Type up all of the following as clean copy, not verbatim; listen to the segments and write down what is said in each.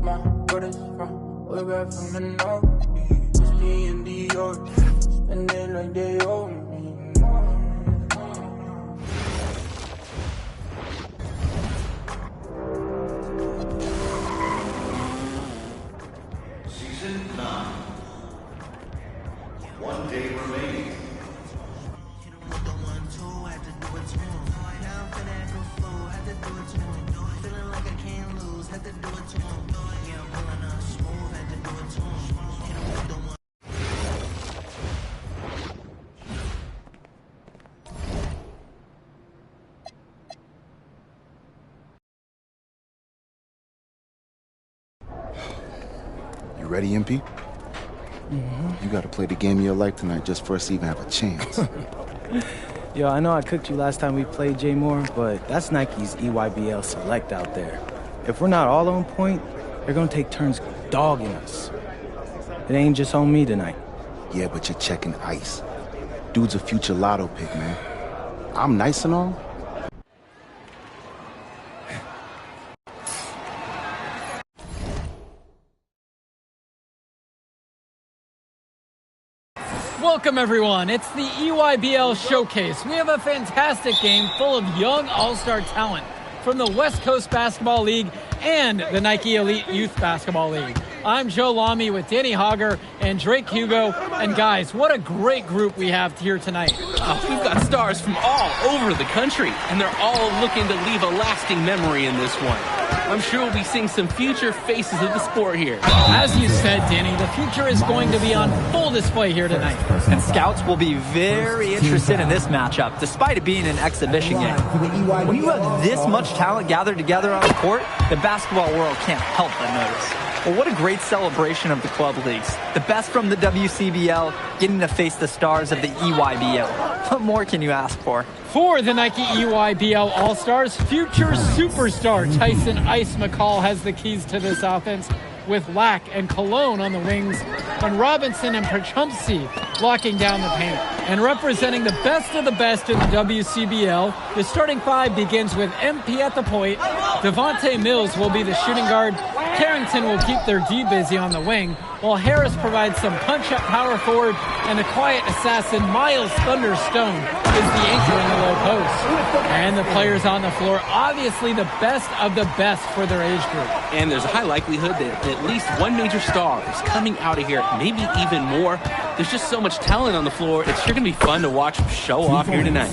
my brothers from way back from the north. Just me and Dior, spend it like they owe me. Season 9. 1 day remaining. You ready, MP? You gotta play the game of your life tonight just for us to even have a chance. Yo, I know I cooked you last time we played J Moore, but that's Nike's EYBL Select out there. If we're not all on point, they're gonna take turns dogging us. It ain't just on me tonight. Yeah, but you're checking ice. Dude's a future lotto pick, man. I'm nice and all. Welcome, everyone. It's the EYBL Showcase. We have a fantastic game full of young all-star talent from the West Coast Basketball League and the Nike Elite Youth Basketball League. I'm Joe Lamy with Danny Hogger and Drake Hugo. And guys, what a great group we have here tonight. We've got stars from all over the country, and they're all looking to leave a lasting memory in this one. I'm sure we'll be seeing some future faces of the sport here. As you said, Danny, the future is going to be on full display here tonight. And scouts will be very interested in this matchup, despite it being an exhibition game. When you have this much talent gathered together on the court, the basketball world can't help but notice. Well, what a great celebration of the club leagues. The best from the WCBL getting to face the stars of the EYBL. What more can you ask for? For the Nike EYBL All-Stars, future superstar Tyson Ice McCall has the keys to this offense, with Lack and Cologne on the wings, and Robinson and Perchumpsey locking down the paint. And representing the best of the best in the WCBL, the starting five begins with MP at the point. Devontae Mills will be the shooting guard. Carrington will keep their D busy on the wing, while Harris provides some punch-up power forward, and the quiet assassin Miles Thunderstone is the anchor in the low post. And the players on the floor, obviously the best of the best for their age group. And there's a high likelihood that at least one major star is coming out of here, maybe even more. There's just so much talent on the floor. It's sure going to be fun to watch them show off here tonight.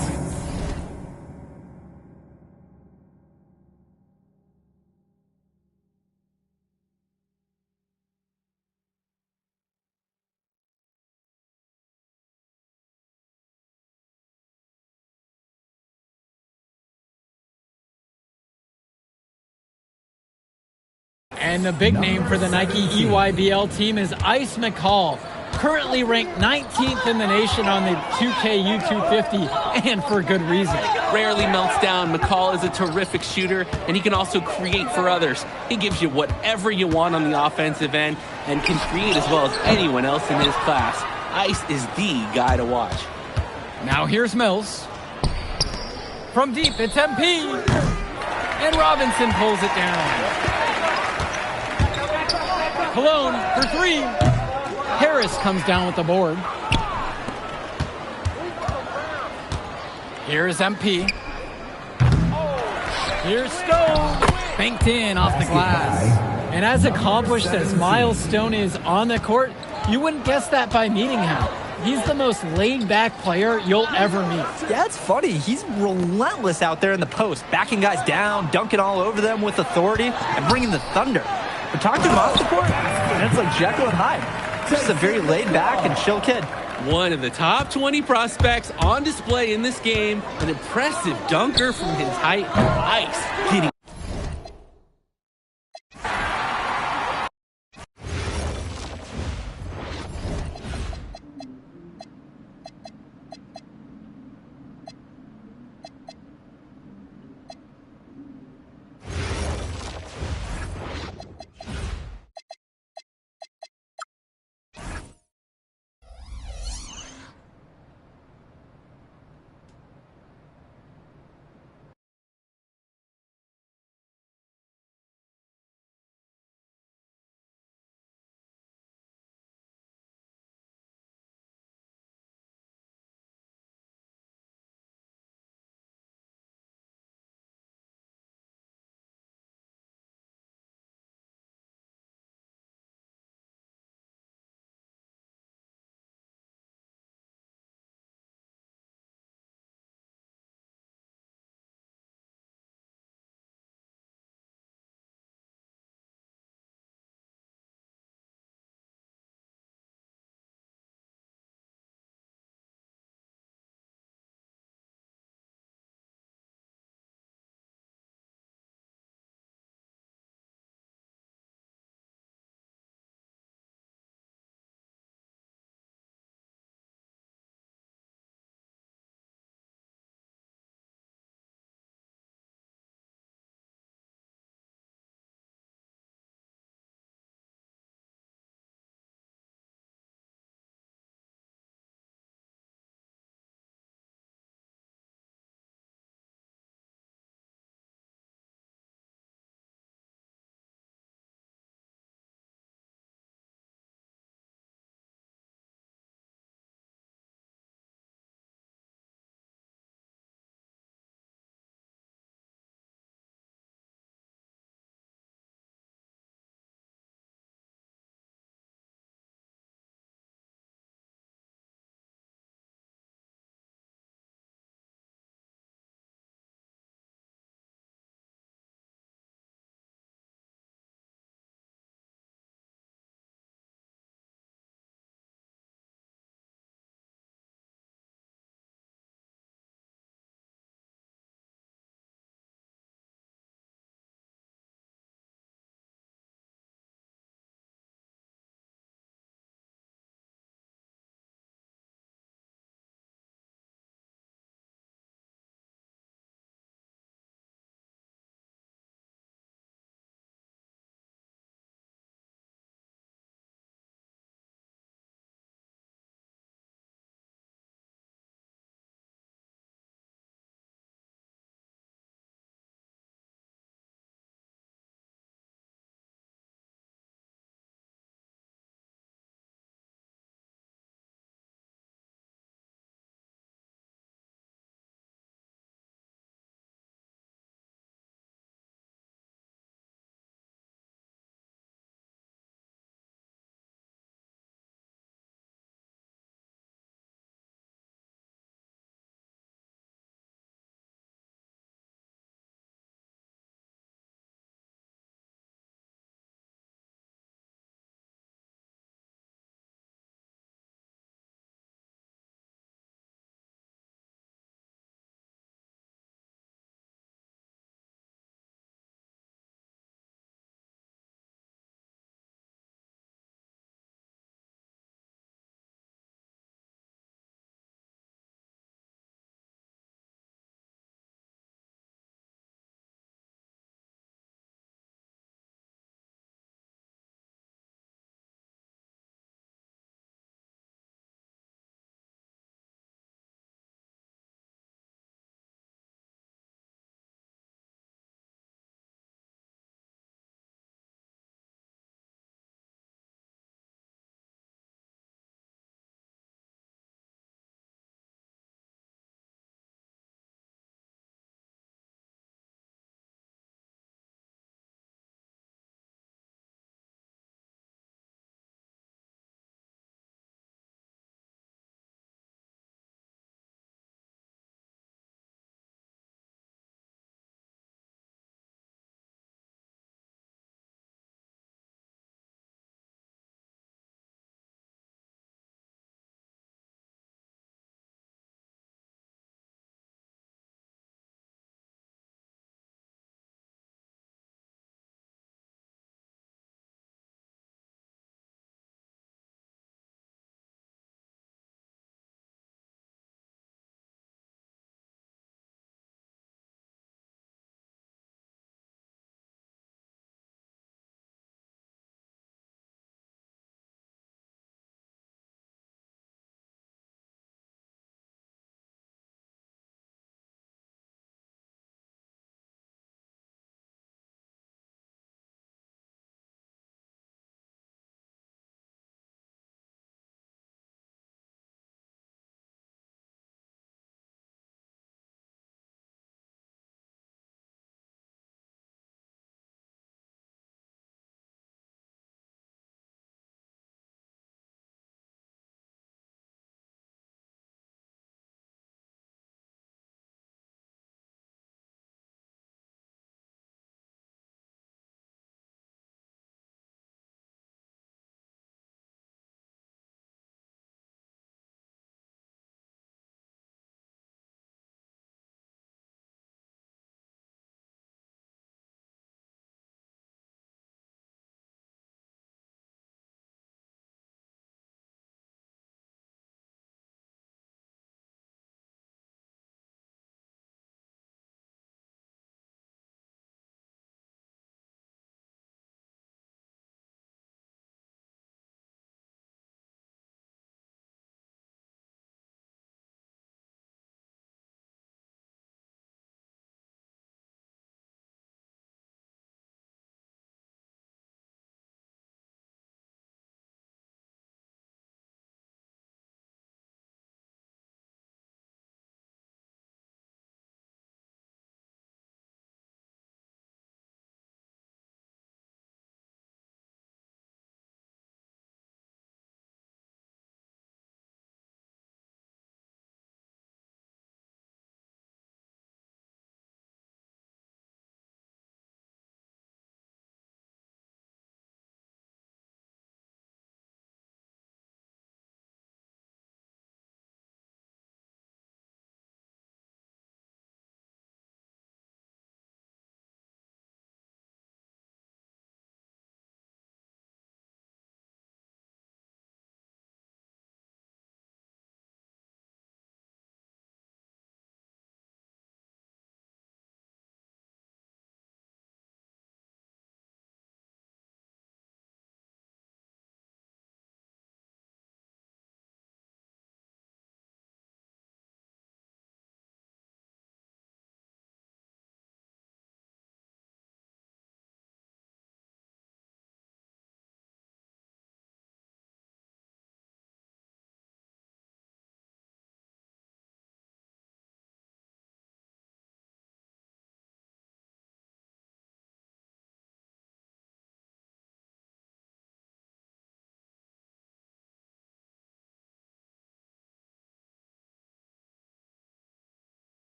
And the big name for the Nike EYBL team is Ice McCall, currently ranked 19th in the nation on the 2K U250, and for good reason. Rarely melts down. McCall is a terrific shooter, and he can also create for others. He gives you whatever you want on the offensive end and can create as well as anyone else in his class. Ice is the guy to watch. Now here's Mills. From deep, it's MP. And Robinson pulls it down. Cologne for three. Harris comes down with the board. Here's MP. Here's Stone. Banked in off the glass. And as accomplished as Miles Stone is on the court, you wouldn't guess that by meeting him. He's the most laid-back player you'll ever meet. Yeah, it's funny. He's relentless out there in the post, backing guys down, dunking all over them with authority, and bringing the thunder. But talk to him off the court, and it's like Jekyll and Hyde. Just a very laid-back and chill kid. One of the top 20 prospects on display in this game. An impressive dunker from his height. Ice hitting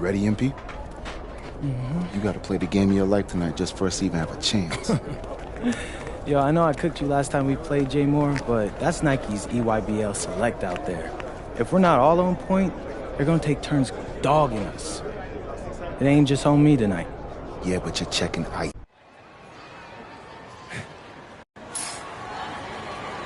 ready, MP? You gotta play the game of your life tonight just for us to even have a chance. Yo, I know I cooked you last time we played Jay Moore, but that's Nike's EYBL Select out there. If we're not all on point, they're gonna take turns dogging us. It ain't just on me tonight. Yeah, but you're checking ice.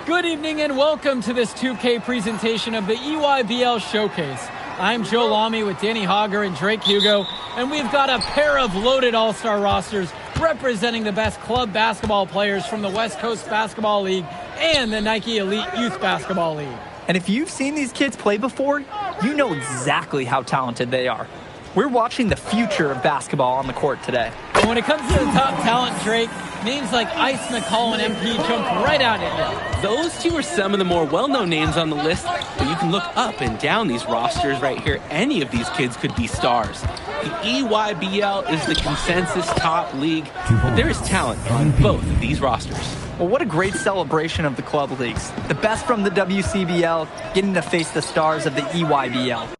Good evening and welcome to this 2K presentation of the EYBL Showcase. I'm Joe Lamy with Danny Hogger and Drake Hugo, and we've got a pair of loaded all-star rosters representing the best club basketball players from the West Coast Basketball League and the Nike Elite Youth Basketball League. And if you've seen these kids play before, you know exactly how talented they are. We're watching the future of basketball on the court today. And when it comes to the top talent, Drake, names like Ice McCall and MP jump right out at you. Those two are some of the more well-known names on the list, but you can look up and down these rosters right here. Any of these kids could be stars. The EYBL is the consensus top league, but there is talent on both of these rosters. Well, what a great celebration of the club leagues. The best from the WCBL getting to face the stars of the EYBL.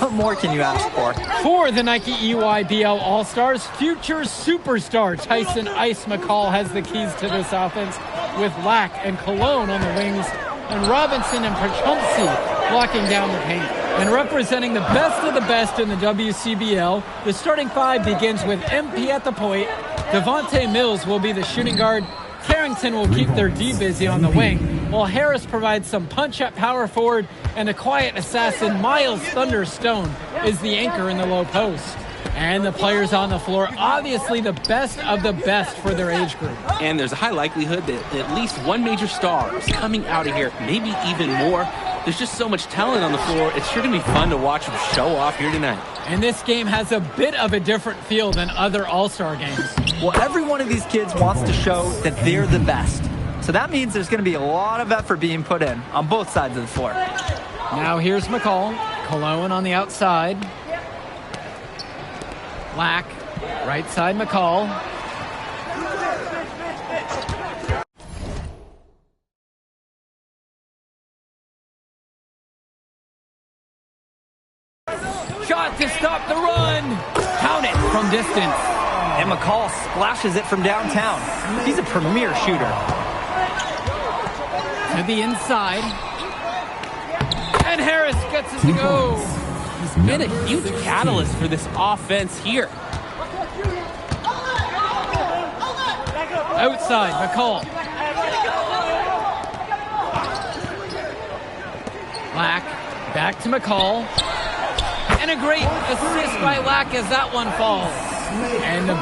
What more can you ask for? For the Nike EYBL All-Stars, future superstar Tyson Ice McCall has the keys to this offense with Lack and Cologne on the wings and Robinson and Pachumsi blocking down the paint. And representing the best of the best in the WCBL, the starting five begins with MP at the point, Devontae Mills will be the shooting guard, Carrington will keep their D busy on the wing, while Harris provides some punch at power forward, and a quiet assassin, Miles Thunderstone, is the anchor in the low post. And the players on the floor, obviously the best of the best for their age group. And there's a high likelihood that at least one major star is coming out of here, maybe even more. There's just so much talent on the floor. It's sure going to be fun to watch them show off here tonight. And this game has a bit of a different feel than other All-Star games. Well, every one of these kids wants to show that they're the best. So that means there's going to be a lot of effort being put in on both sides of the floor. Now here's McCall. Cologne on the outside. Lack, right side McCall. Shot to stop the run. Count it from distance. And McCall splashes it from downtown. He's a premier shooter. To the inside. And Harris gets it to go. He's been a huge catalyst for this offense here. Outside, McCall. Lack, back to McCall. And a great assist by Lack as that one falls. And the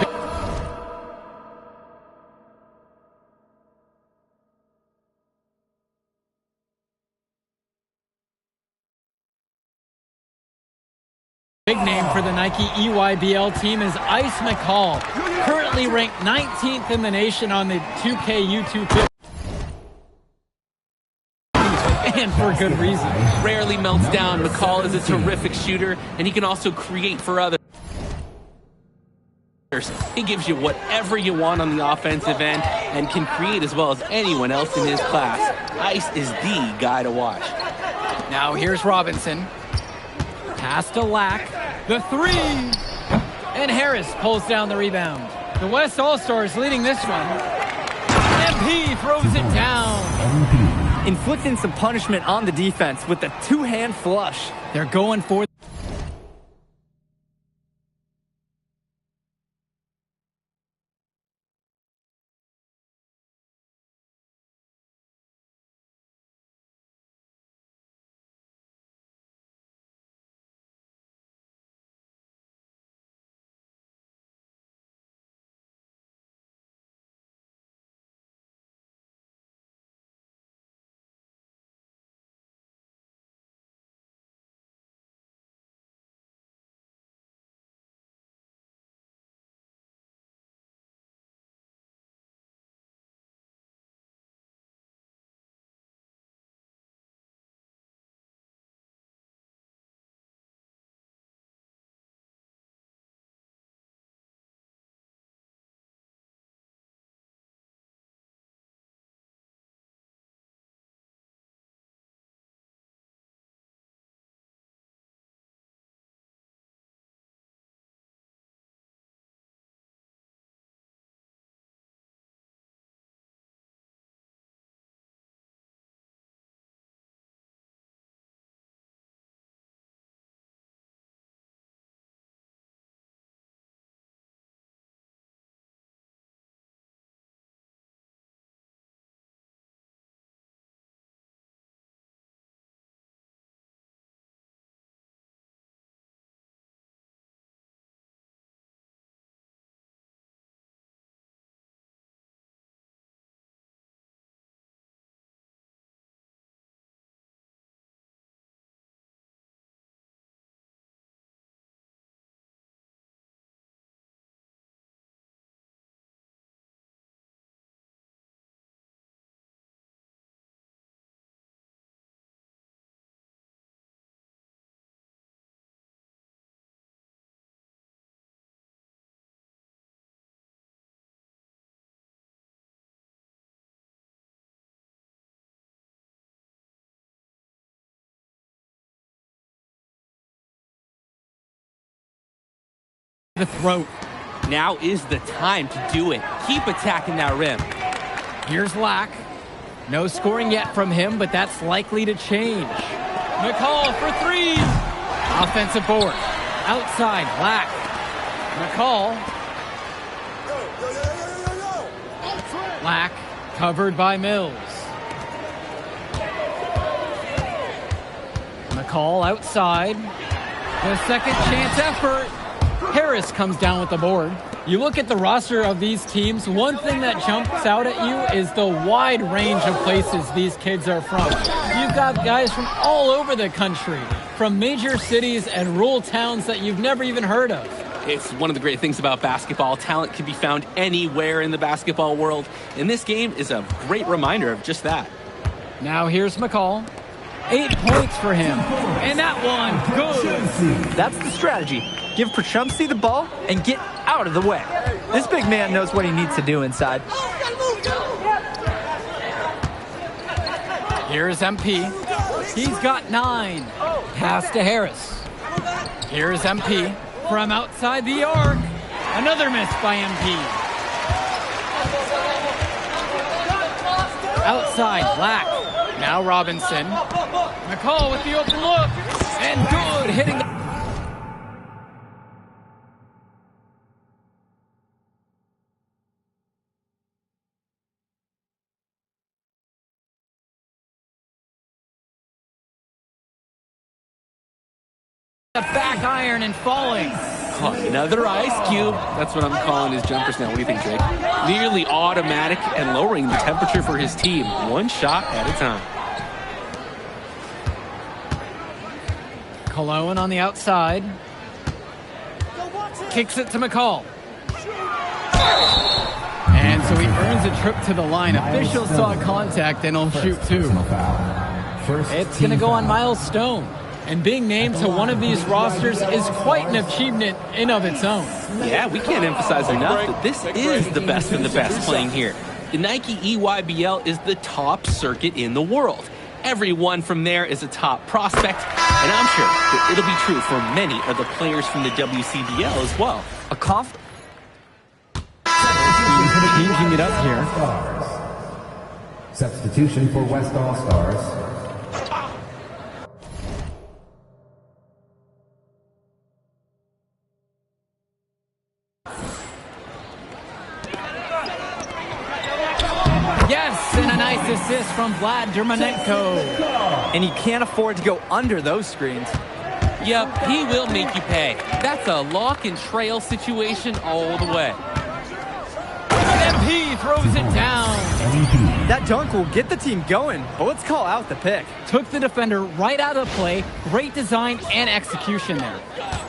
big name for the Nike EYBL team is Ice McCall, currently ranked 19th in the nation on the 2K YouTube page. And for good reason. Rarely melts down. McCall is a terrific shooter, and he can also create for others. He gives you whatever you want on the offensive end and can create as well as anyone else in his class. Ice is the guy to watch. Now here's Robinson. Pass to Lack. The three. And Harris pulls down the rebound. The West All-Stars leading this one. MP throws it down. Inflicting some punishment on the defense with the two-hand flush. They're going for The throat. Now is the time to do it. Keep attacking that rim. Here's Lack. No scoring yet from him, but that's likely to change. McCall for three. Offensive board. Outside, Lack. McCall. Lack covered by Mills. McCall outside. The second chance effort. Harris comes down with the board. You look at the roster of these teams, one thing that jumps out at you is the wide range of places these kids are from. You've got guys from all over the country, from major cities and rural towns that you've never even heard of. It's one of the great things about basketball. Talent can be found anywhere in the basketball world, and this game is a great reminder of just that. Now here's McCall. 8 points for him. And that one, good. That's the strategy. Give Prachumsky the ball and get out of the way. This big man knows what he needs to do inside. Here's MP. He's got 9. Pass to Harris. Here's MP from outside the arc. Another miss by MP. Outside, Lack. Now Robinson. McCall with the open look. And good, hitting the... back iron and falling. Oh, another ice cube. That's what I'm calling his jumpers now. What do you think, Drake? Nearly automatic and lowering the temperature for his team. One shot at a time. Cologne on the outside. Kicks it to McCall. And so he earns a trip to the line. Officials saw contact and he'll shoot two. It's going to go on Miles Stone. And being named to one of these rosters is quite an achievement in of its own. Yeah, we can't emphasize enough that this is the best of the best playing here. The Nike EYBL is the top circuit in the world. Everyone from there is a top prospect, and I'm sure that it'll be true for many of the players from the WCBL as well. A cough. Changing it up here. Substitution for West All-Stars. Yes, and a nice assist from Vlad Dermanenko. And he can't afford to go under those screens. Yep, he will make you pay. That's a lock and trail situation all the way. MP throws it down. That dunk will get the team going, but let's call out the pick. Took the defender right out of play. Great design and execution there.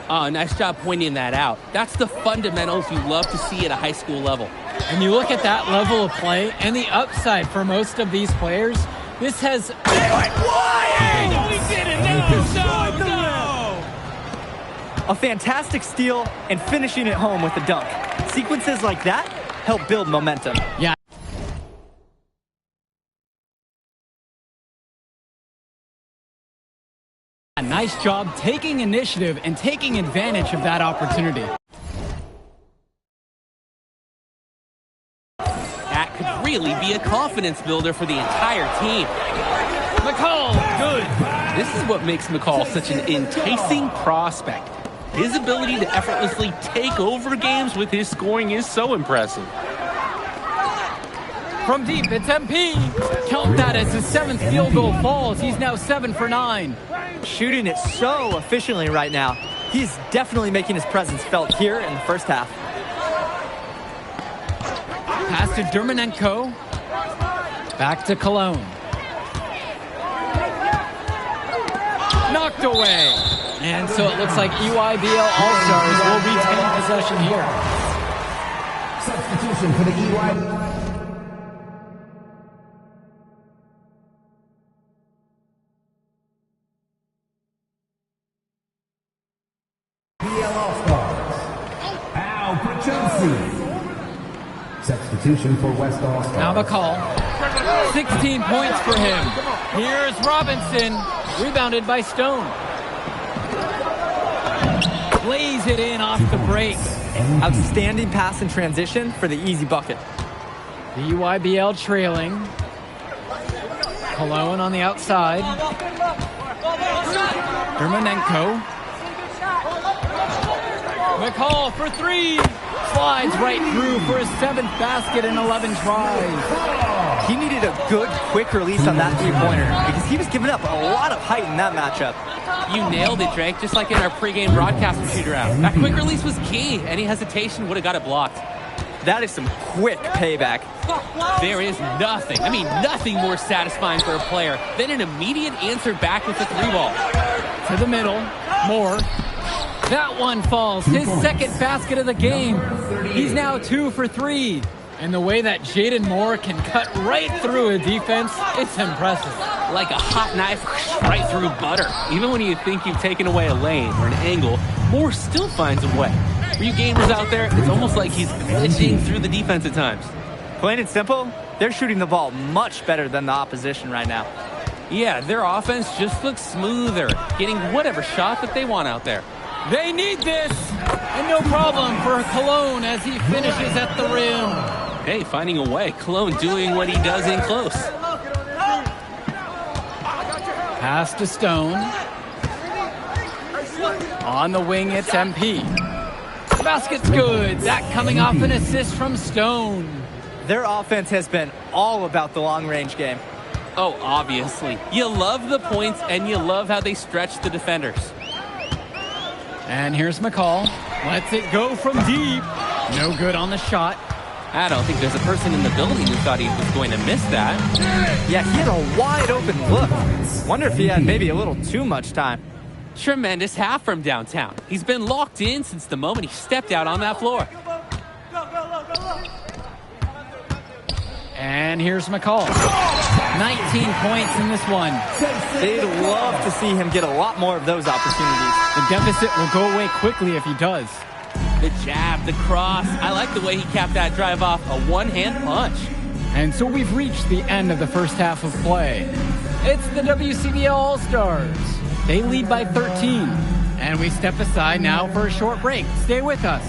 Nice job pointing that out. That's the fundamentals you love to see at a high school level. And you look at that level of play and the upside for most of these players, this has... No, he didn't! No! A fantastic steal and finishing it home with a dunk. Sequences like that help build momentum. Yeah. A nice job taking initiative and taking advantage of that opportunity. That could really be a confidence builder for the entire team. McCall, good. This is what makes McCall such an enticing prospect. His ability to effortlessly take over games with his scoring is so impressive. From deep, it's MP. Count that as his 7th field goal falls. He's now 7 for 9. Shooting it so efficiently right now. He's definitely making his presence felt here in the first half. Pass to Dermanenko. Back to Cologne. Knocked away. And so it looks like EYBL All-Stars will retain possession here. Substitution for the EYBL. All-Stars. Al Prachumsky. Substitution for West All-Stars. Now McCall. 16 points for him. Here's Robinson. Rebounded by Stone. lays it in off the break. Outstanding pass in transition for the easy bucket. The EYBL trailing. Cologne on the outside. Dermonenko. McCall for three. Slides right through for his 7th basket in 11 tries. He needed a good, quick release on that three-pointer because he was giving up a lot of height in that matchup. You nailed it, Drake, just like in our pregame broadcast shoot around. That quick release was key. Any hesitation would have got it blocked. That is some quick payback. There is nothing more satisfying for a player than an immediate answer back with the three ball. To the middle, Moore. That one falls. His 2nd basket of the game. He's now 2 for 3. And the way that Jaden Moore can cut right through a defense, it's impressive. Like a hot knife right through butter. Even when you think you've taken away a lane or an angle, Moore still finds a way. For you gamers out there, it's almost like he's glitching through the defense at times. Plain and simple, they're shooting the ball much better than the opposition right now. Yeah, their offense just looks smoother, getting whatever shot that they want out there. They need this, and no problem for Cologne as he finishes at the rim. Hey, finding a way. Cologne doing what he does in close. Pass to Stone. On the wing, it's MP. The basket's good. That coming off an assist from Stone. Their offense has been all about the long-range game. Oh, obviously. You love the points, and you love how they stretch the defenders. And here's McCall. Lets it go from deep. No good on the shot. I don't think there's a person in the building who thought he was going to miss that. Yeah, he had a wide open look. Wonder if he had maybe a little too much time. Tremendous half from downtown. He's been locked in since the moment he stepped out on that floor. And here's McCall. 19 points in this one. They'd love to see him get a lot more of those opportunities. The deficit will go away quickly if he does. The jab, the cross. I like the way he capped that drive off. A one-hand punch. And so we've reached the end of the first half of play. It's the WCBL All-Stars. They lead by 13. And we step aside now for a short break. Stay with us.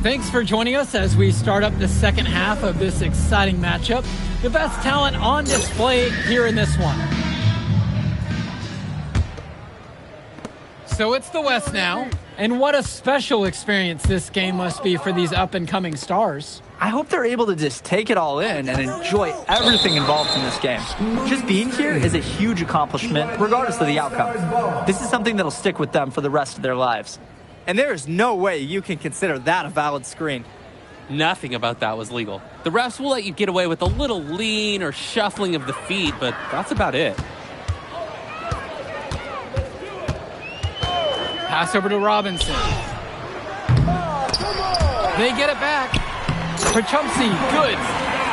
Thanks for joining us as we start up the second half of this exciting matchup. The best talent on display here in this one. So it's the West now, and what a special experience this game must be for these up-and-coming stars. I hope they're able to just take it all in and enjoy everything involved in this game. Just being here is a huge accomplishment, regardless of the outcome. This is something that'll stick with them for the rest of their lives. And there is no way you can consider that a valid screen. Nothing about that was legal. The refs will let you get away with a little lean or shuffling of the feet, but that's about it. Pass over to Robinson. They get it back. Perchumsey, good.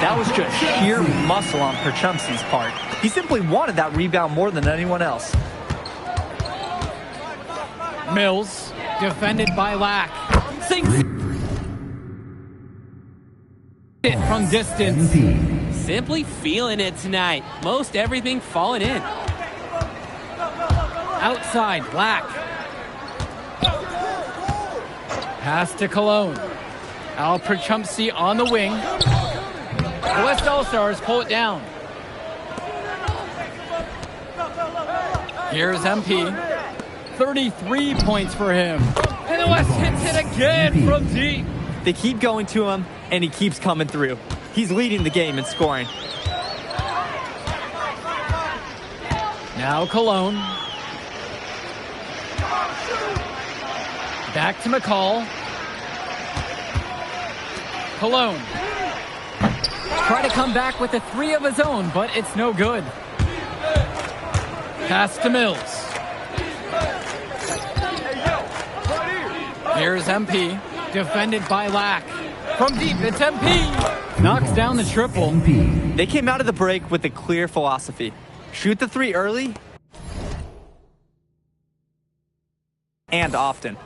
That was just sheer muscle on Perchumsey's part. He simply wanted that rebound more than anyone else. Mills, defended by Lack. Sinks it from distance. Simply feeling it tonight. Most everything falling in. Outside, Lack. Pass to Cologne. Al Perchumsey on the wing. The West All-Stars pull it down. Here's MP. 33 points for him. And the West hits it again from deep. They keep going to him, and he keeps coming through. He's leading the game in scoring. Now Cologne. Back to McCall. Cologne. Try to come back with a three of his own, but it's no good. Pass to Mills. Here's MP, defended by Lack. From deep, it's MP. Knocks down the triple. They came out of the break with a clear philosophy. Shoot the three early and often.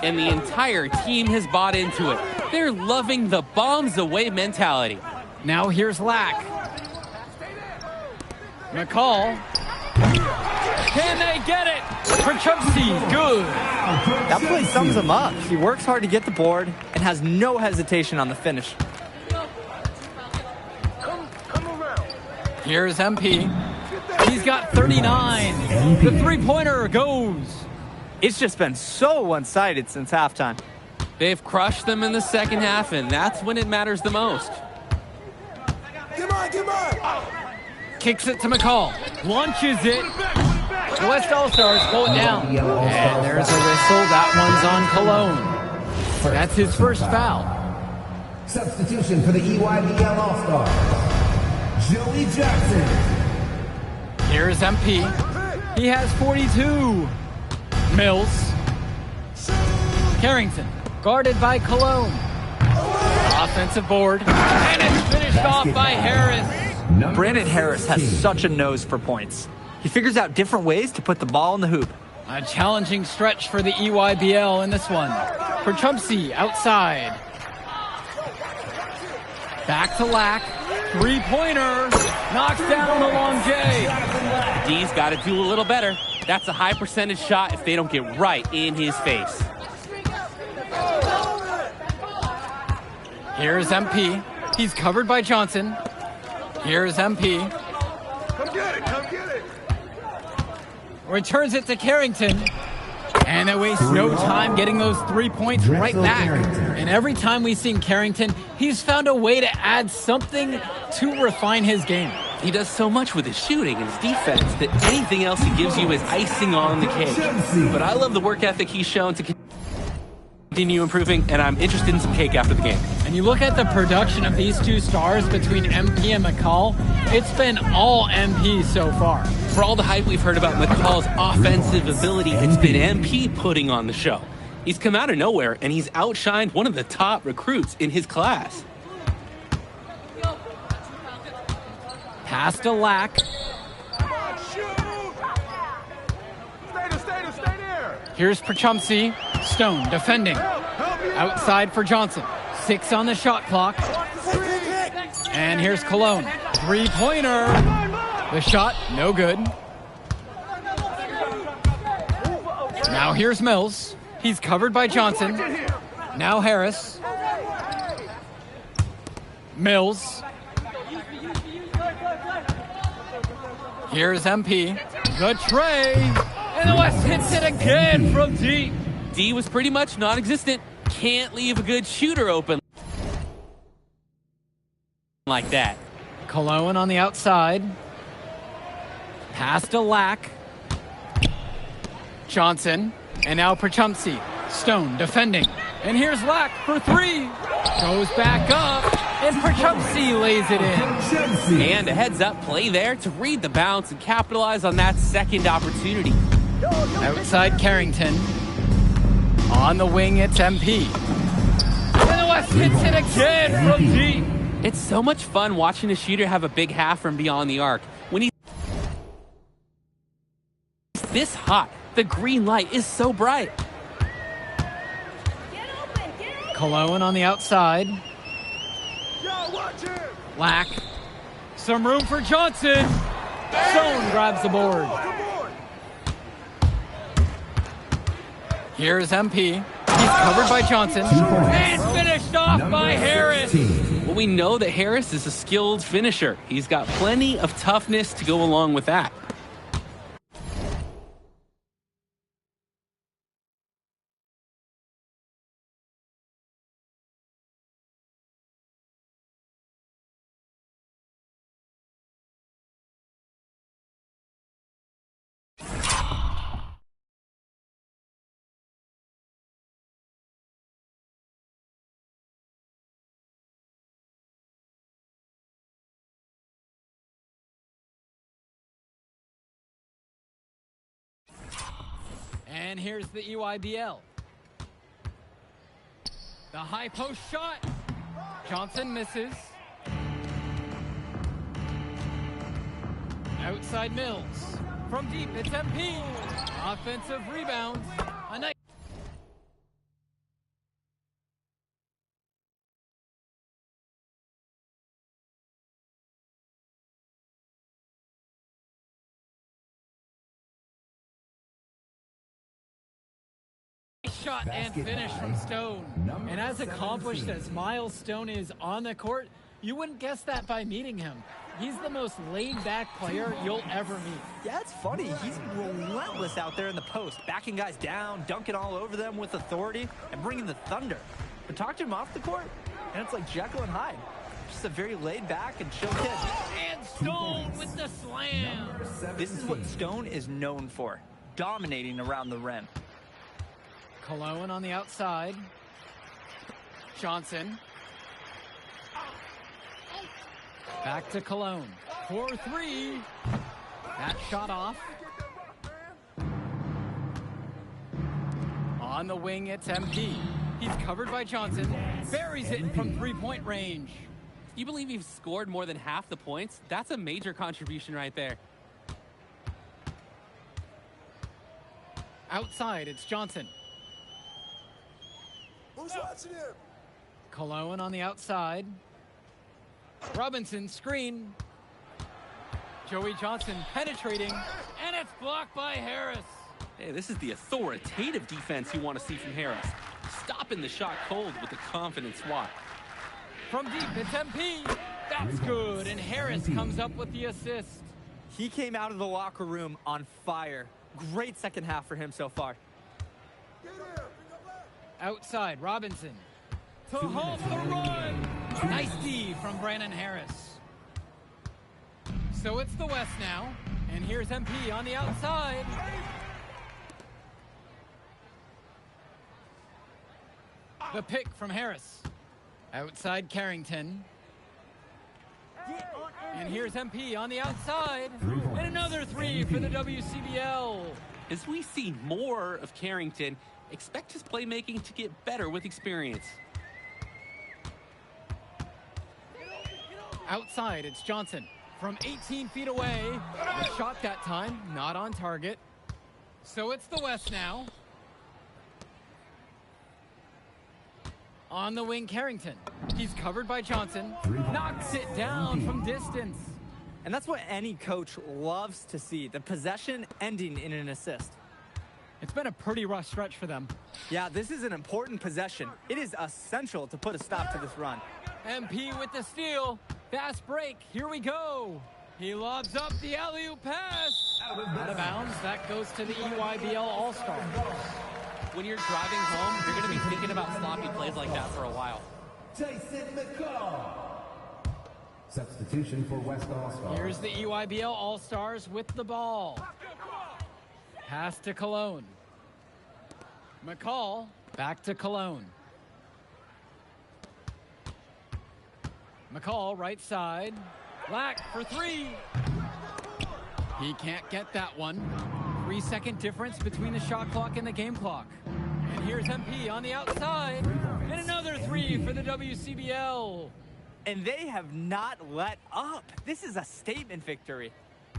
And the entire team has bought into it. They're loving the bombs away mentality. Now here's Lack. McCall. Can they get it? Perchumsky, good. That play sums him up. He works hard to get the board and has no hesitation on the finish. Here's MP. He's got 39. The three-pointer goes. It's just been so one-sided since halftime. They've crushed them in the second half, and that's when it matters the most. Kicks it to McCall. Launches it. The West All-Stars pull it down. And there's a whistle. That one's on Cologne. That's his first foul. Substitution for the EYBL All-Stars, Joey Jackson. Here's MP. He has 42. Mills. Carrington, guarded by Cologne. Offensive board. And it's finished off by Harris. Brandon Harris has such a nose for points. He figures out different ways to put the ball in the hoop. A challenging stretch for the EYBL in this one. Perchumsky outside. Back to Lack. Three-pointer. Knocks down the long J. D's got to do a little better. That's a high percentage shot if they don't get right in his face. Here's MP. He's covered by Johnson. Here's MP. Come get it. Returns it to Carrington. And they waste no time getting those 3 points right back. And every time we've seen Carrington, he's found a way to add something to refine his game. He does so much with his shooting and his defense that anything else he gives you is icing on the cake. But I love the work ethic he's shown to continue improving, and I'm interested in some cake after the game. And you look at the production of these two stars between MP and McCall, it's been all MP so far. For all the hype we've heard about McCall's offensive ability, it's been MP putting on the show. He's come out of nowhere, and he's outshined one of the top recruits in his class. Pass to Lack. Stay there. Here's Perchumsky. Stone defending. Outside for Johnson. 6 on the shot clock. And here's Cologne. Three-pointer. The shot, no good. Now here's Mills. He's covered by Johnson. Now Harris. Mills. Here's MP. The tray. And the West hits it again from deep. D was pretty much non-existent. Can't leave a good shooter open like that. Cologne on the outside. Pass to Lack. Johnson. And now Perchumsky. Stone defending. And here's Lack for 3. Goes back up. And Perchumsky lays it in. And a heads-up play there to read the bounce and capitalize on that second opportunity. Outside Carrington. On the wing, it's MP. And the West hits it again from deep. It's so much fun watching a shooter have a big half from beyond the arc. When he's this hot, the green light is so bright. Cologne on the outside. Lack. Some room for Johnson. Stone grabs the board. Here's MP. He's covered by Johnson. And finished off by Harris. Well, we know that Harris is a skilled finisher. He's got plenty of toughness to go along with that. And here's the EYBL. The high post shot. Johnson misses. Outside Mills. From deep, it's MP. Offensive rebounds. A nice shot and Basket finish by from Stone. number And as accomplished 17. as Miles Stone is on the court, you wouldn't guess that by meeting him. He's the most laid-back player you'll ever meet. Yeah, it's funny. He's relentless out there in the post, backing guys down, dunking all over them with authority, and bringing the thunder. But talk to him off the court, and it's like Jekyll and Hyde. Just a very laid-back and chill kid. And Stone with the slam. This is what Stone is known for, dominating around the rim. Cologne on the outside. Johnson. Back to Cologne. 4-3. That shot off. On the wing, it's MP. He's covered by Johnson. Buries it from three-point range. You believe he's scored more than half the points? That's a major contribution right there. Outside, it's Johnson. Who's watching him? Cologne on the outside. Robinson, screen. Joey Johnson penetrating, and it's blocked by Harris. Hey, this is the authoritative defense you want to see from Harris. Stopping the shot cold with a confident swat. From deep, it's MP. That's good, and Harris comes up with the assist. He came out of the locker room on fire. Great second half for him so far. Outside, Robinson. To halt the run. Nice D from Brandon Harris. So it's the West now, and here's MP on the outside. The pick from Harris. Outside Carrington. And here's MP on the outside. And another three for the WCBL. As we see more of Carrington, expect his playmaking to get better with experience. Outside, it's Johnson. From 18 feet away. The shot that time, not on target. So it's the West now. On the wing, Carrington. He's covered by Johnson. Knocks it down from distance. And that's what any coach loves to see, the possession ending in an assist. It's been a pretty rough stretch for them. Yeah, this is an important possession. It is essential to put a stop to this run. MP with the steal. Fast break. Here we go. He lobs up the alley-oop pass. Out of bounds. That goes to the EYBL All-Star. When you're driving home, you're going to be thinking about sloppy plays like that for a while. Tyson McCall. Substitution for West All-Stars. Here's the EYBL All-Stars with the ball. Pass to Cologne. McCall back to Cologne. McCall right side. Black for three. He can't get that one. 3-second difference between the shot clock and the game clock. And here's MP on the outside. And another three for the WCBL. And they have not let up. This is a statement victory.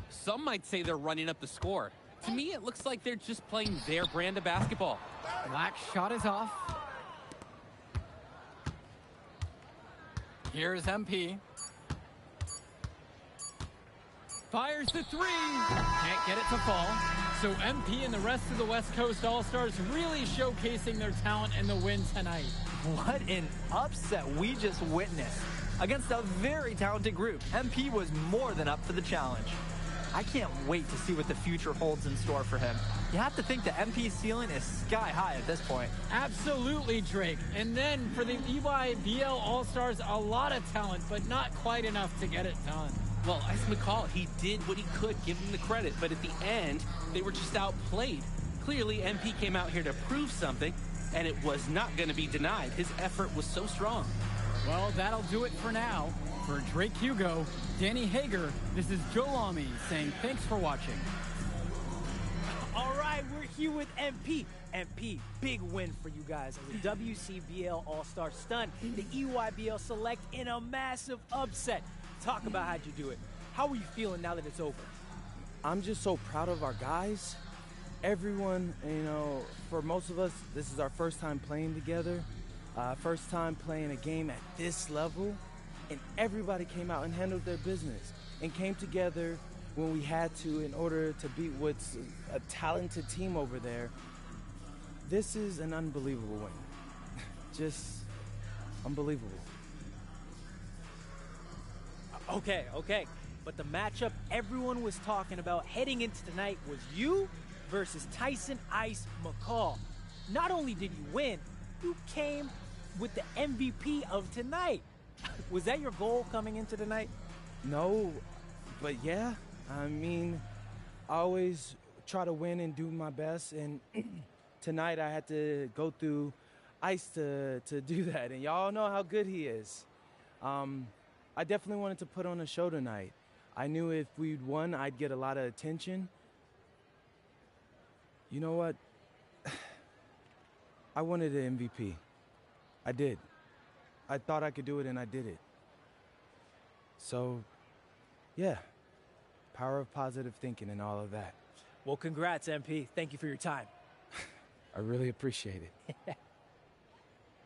Some might say they're running up the score. To me, it looks like they're just playing their brand of basketball. Black shot is off. Here's MP. Fires the three. Can't get it to fall. So MP and the rest of the West Coast All-Stars really showcasing their talent in the win tonight. What an upset we just witnessed. Against a very talented group, MP was more than up for the challenge. I can't wait to see what the future holds in store for him. You have to think the MP ceiling is sky high at this point. Absolutely, Drake. And then for the EYBL All-Stars, a lot of talent, but not quite enough to get it done. Well, Ice McCall, he did what he could, give him the credit, but at the end, they were just outplayed. Clearly, MP came out here to prove something, and it was not going to be denied. His effort was so strong. Well, that'll do it for now. For Drake Hugo, Danny Hager, this is Joe Lamy saying thanks for watching. All right, we're here with MP. MP, big win for you guys as a WCBL All-Star stunned the EYBL Select in a massive upset. Talk about how'd you do it. How are you feeling now that it's over? I'm just so proud of our guys. Everyone, for most of us, this is our first time playing together. First time playing a game at this level. And everybody came out and handled their business and came together when we had to in order to beat what's a talented team over there. This is an unbelievable win. Just unbelievable. Okay. But the matchup everyone was talking about heading into tonight was you versus Tyson Ice McCall. Not only did you win, you came with the MVP of tonight. Was that your goal coming into tonight? No, but yeah. I mean, I always try to win and do my best, and tonight I had to go through Ice to do that, and y'all know how good he is. I definitely wanted to put on a show tonight. I knew if we'd won, I'd get a lot of attention. You know what? I wanted an MVP. I did. I thought I could do it, and I did it. So, yeah, power of positive thinking and all of that. Well, congrats, MP. Thank you for your time. I really appreciate it.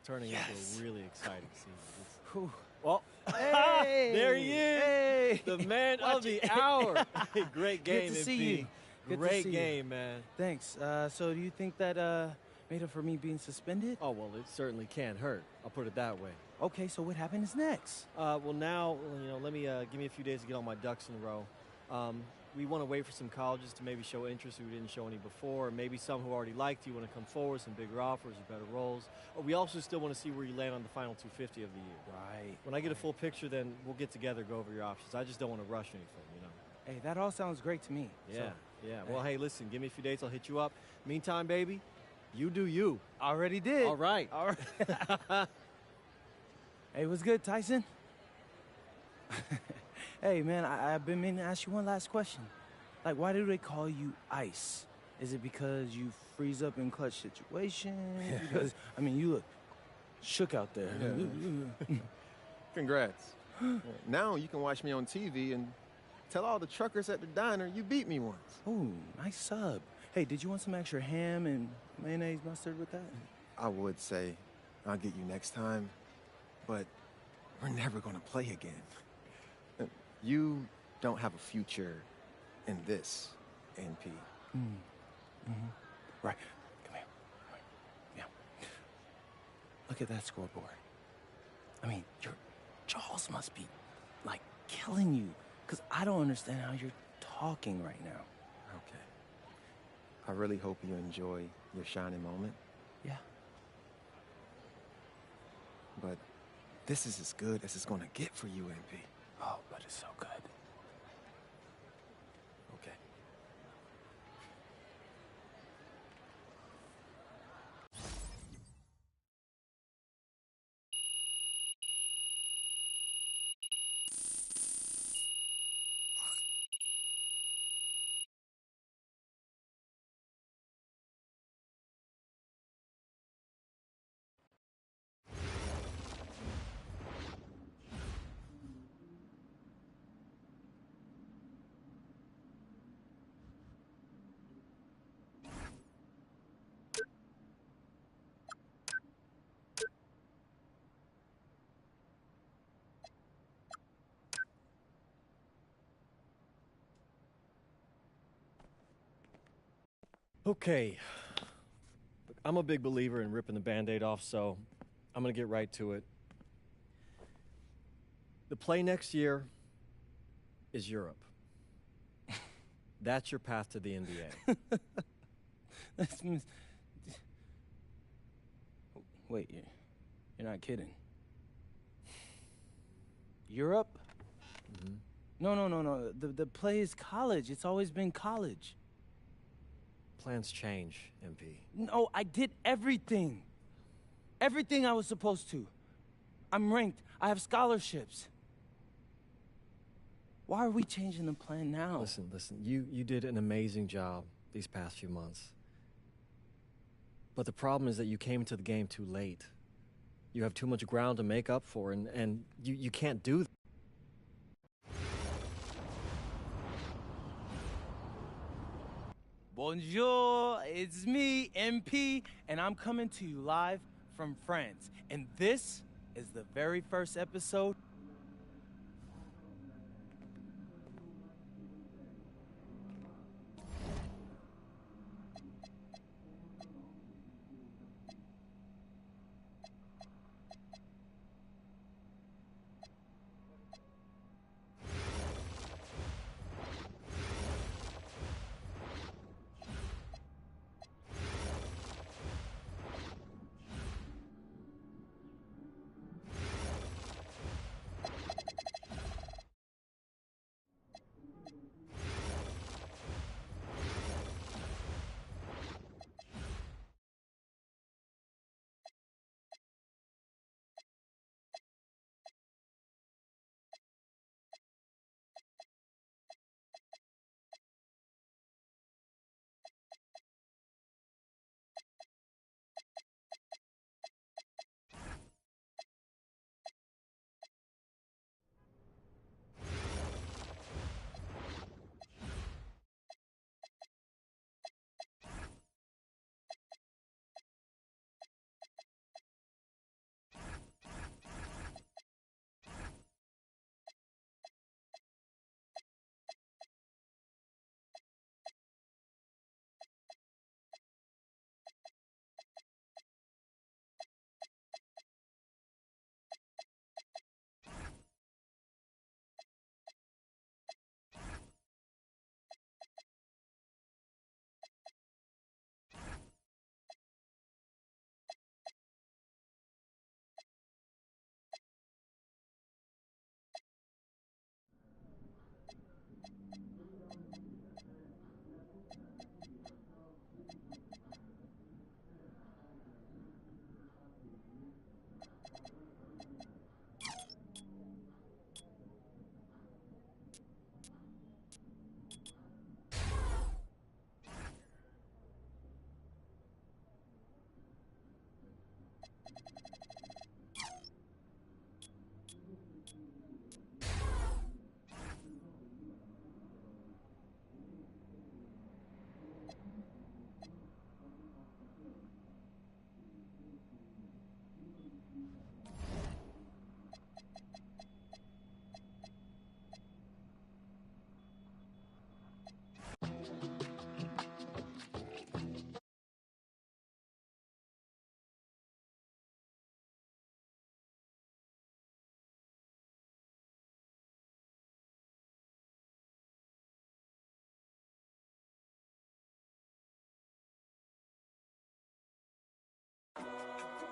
Turning into a really exciting scene. Well, Hey, there he is, Hey. the man of the hour. Great game, Good to MP. see you. Good to Great see you. game, man. Thanks. So do you think that made up for me being suspended? Oh, well, it certainly can't hurt. I'll put it that way. Okay, so what happens next? Well, now, let me give me a few days to get all my ducks in a row. We want to wait for some colleges to maybe show interest who didn't show any before, or maybe some who already liked you want to come forward, some bigger offers or better roles. We also still want to see where you land on the final 250 of the year. Right. When I get a full picture, then we'll get together, go over your options. I just don't want to rush anything, Hey, that all sounds great to me. Yeah, So, yeah. Well, hey, listen, give me a few days, I'll hit you up. Meantime, baby, you do you. already did. All right. All right. Hey, what's good, Tyson? Hey, man, I've been meaning to ask you one last question. Like, why do they call you Ice? Is it because you freeze up in clutch situations? Because, I mean, you look shook out there. Congrats. Now you can watch me on TV and tell all the truckers at the diner you beat me once. Ooh, nice sub. Hey, did you want some extra ham and mayonnaise mustard with that? I would say I'll get you next time, but we're never gonna play again. You don't have a future in this, NP. Right. Come here. Right. Yeah. Look at that scoreboard. I mean, your jaws must be, like, killing you. Because I don't understand how you're talking right now. Okay. I really hope you enjoy your shining moment, Yeah. but this is as good as it's gonna get for you, NP. Oh, but it's so good. Okay. Okay. Look, I'm a big believer in ripping the Band-Aid off, so I'm going to get right to it. The play next year is Europe. That's your path to the NBA. Wait, you're not kidding. Europe? No. The play is college. It's always been college. Plans change, MP. No, I did everything. Everything I was supposed to. I'm ranked. I have scholarships. Why are we changing the plan now? Listen. You did an amazing job these past few months. But the problem is that you came into the game too late. You have too much ground to make up for, and you can't do that. Bonjour, it's me, MP, and I'm coming to you live from France. And this is the very first episode.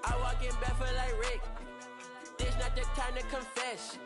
I walk in barefoot like Rick. This not the time to confess.